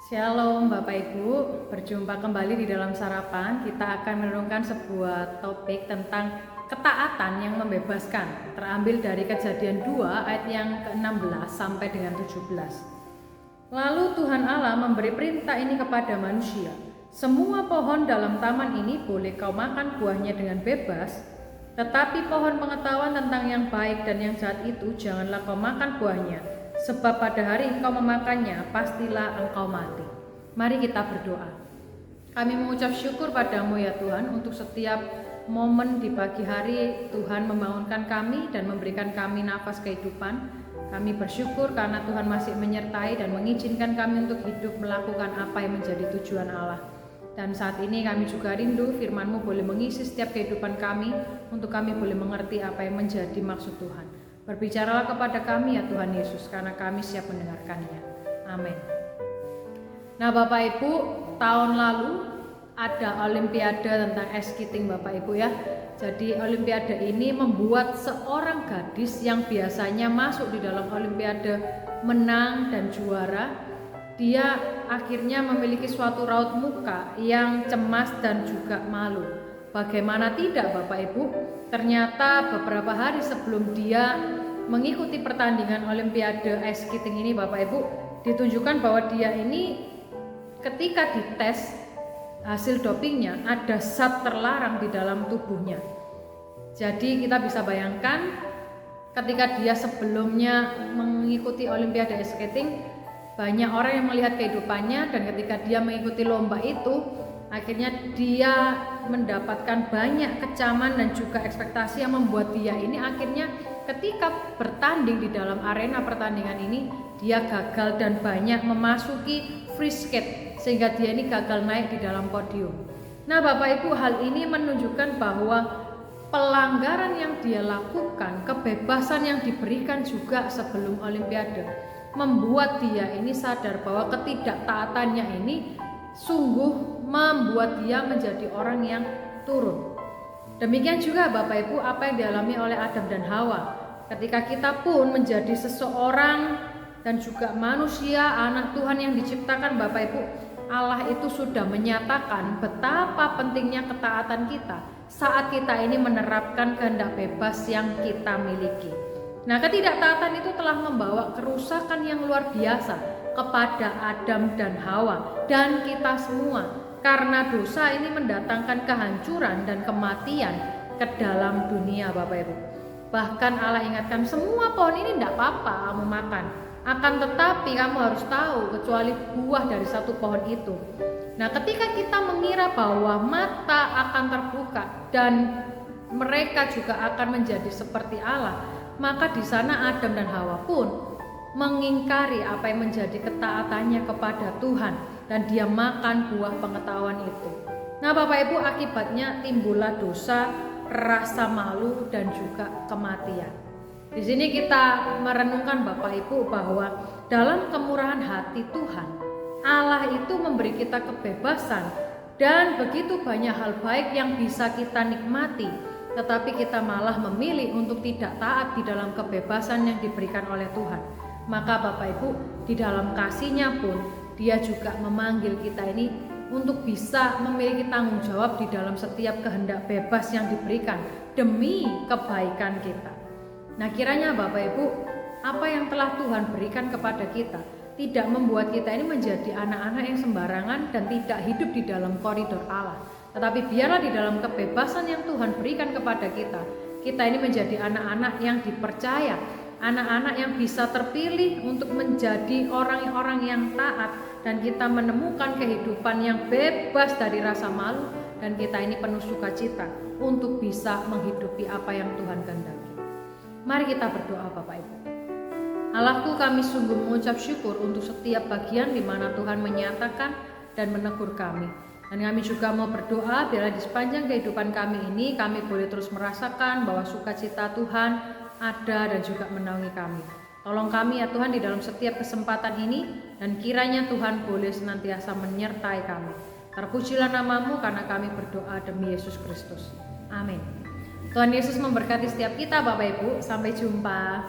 Shalom Bapak Ibu, berjumpa kembali di dalam sarapan. Kita akan merenungkan sebuah topik tentang ketaatan yang membebaskan, terambil dari Kejadian 2 ayat yang ke-16 sampai dengan 17. Lalu Tuhan Allah memberi perintah ini kepada manusia, semua pohon dalam taman ini boleh kau makan buahnya dengan bebas, tetapi pohon pengetahuan tentang yang baik dan yang jahat itu janganlah kau makan buahnya, sebab pada hari engkau memakannya, pastilah engkau mati. Mari kita berdoa. Kami mengucap syukur padamu ya Tuhan, untuk setiap momen di pagi hari Tuhan membangunkan kami dan memberikan kami nafas kehidupan. Kami bersyukur karena Tuhan masih menyertai dan mengizinkan kami untuk hidup melakukan apa yang menjadi tujuan Allah. Dan saat ini kami juga rindu firman-Mu boleh mengisi setiap kehidupan kami, untuk kami boleh mengerti apa yang menjadi maksud Tuhan. Berbicaralah kepada kami ya Tuhan Yesus, karena kami siap mendengarkannya. Amin. Nah Bapak Ibu, tahun lalu ada olimpiade tentang ice skating Bapak Ibu ya. Jadi olimpiade ini membuat seorang gadis yang biasanya masuk di dalam olimpiade menang dan juara, dia akhirnya memiliki suatu raut muka yang cemas dan juga malu. Bagaimana tidak Bapak Ibu, ternyata beberapa hari sebelum dia mengikuti pertandingan olimpiade ice skating ini Bapak Ibu, ditunjukkan bahwa dia ini ketika dites hasil dopingnya ada zat terlarang di dalam tubuhnya. Jadi kita bisa bayangkan ketika dia sebelumnya mengikuti olimpiade ice skating, banyak orang yang melihat kehidupannya, dan ketika dia mengikuti lomba itu akhirnya dia mendapatkan banyak kecaman dan juga ekspektasi yang membuat dia ini akhirnya ketika bertanding di dalam arena pertandingan ini dia gagal dan banyak memasuki free skate, sehingga dia ini gagal naik di dalam podium. Nah Bapak Ibu, hal ini menunjukkan bahwa pelanggaran yang dia lakukan, kebebasan yang diberikan juga sebelum olimpiade, membuat dia ini sadar bahwa ketidaktaatannya ini sungguh membuat dia menjadi orang yang turun. Demikian juga Bapak Ibu apa yang dialami oleh Adam dan Hawa. Ketika kita pun menjadi seseorang dan juga manusia, anak Tuhan yang diciptakan Bapak Ibu, Allah itu sudah menyatakan betapa pentingnya ketaatan kita saat kita ini menerapkan kehendak bebas yang kita miliki. Nah, ketidaktaatan itu telah membawa kerusakan yang luar biasa kepada Adam dan Hawa dan kita semua, karena dosa ini mendatangkan kehancuran dan kematian ke dalam dunia Bapak Ibu. Bahkan Allah ingatkan, semua pohon ini tidak apa-apa kamu makan, akan tetapi kamu harus tahu kecuali buah dari satu pohon itu. Nah, ketika kita mengira bahwa mata akan terbuka dan mereka juga akan menjadi seperti Allah, maka di sana Adam dan Hawa pun mengingkari apa yang menjadi ketaatannya kepada Tuhan, dan dia makan buah pengetahuan itu. Nah Bapak Ibu, akibatnya timbullah dosa, rasa malu dan juga kematian. Di sini kita merenungkan Bapak Ibu bahwa dalam kemurahan hati Tuhan, Allah itu memberi kita kebebasan dan begitu banyak hal baik yang bisa kita nikmati, tetapi kita malah memilih untuk tidak taat di dalam kebebasan yang diberikan oleh Tuhan. Maka Bapak Ibu, di dalam kasih-Nya pun Dia juga memanggil kita ini untuk bisa memiliki tanggung jawab di dalam setiap kehendak bebas yang diberikan demi kebaikan kita. Nah kiranya Bapak Ibu, apa yang telah Tuhan berikan kepada kita tidak membuat kita ini menjadi anak-anak yang sembarangan dan tidak hidup di dalam koridor Allah, tetapi biarlah di dalam kebebasan yang Tuhan berikan kepada kita, kita ini menjadi anak-anak yang dipercaya, anak-anak yang bisa terpilih untuk menjadi orang-orang yang taat, dan kita menemukan kehidupan yang bebas dari rasa malu, dan kita ini penuh sukacita untuk bisa menghidupi apa yang Tuhan kehendaki. Mari kita berdoa Bapak Ibu. Allahku, kami sungguh mengucap syukur untuk setiap bagian di mana Tuhan menyatakan dan menegur kami. Dan kami juga mau berdoa biarlah di sepanjang kehidupan kami ini kami boleh terus merasakan bahwa sukacita Tuhan ada dan juga menaungi kami. Tolong kami ya Tuhan di dalam setiap kesempatan ini, dan kiranya Tuhan boleh senantiasa menyertai kami. Terpujilah nama-Mu karena kami berdoa demi Yesus Kristus. Amin. Tuhan Yesus memberkati setiap kita Bapak Ibu. Sampai jumpa.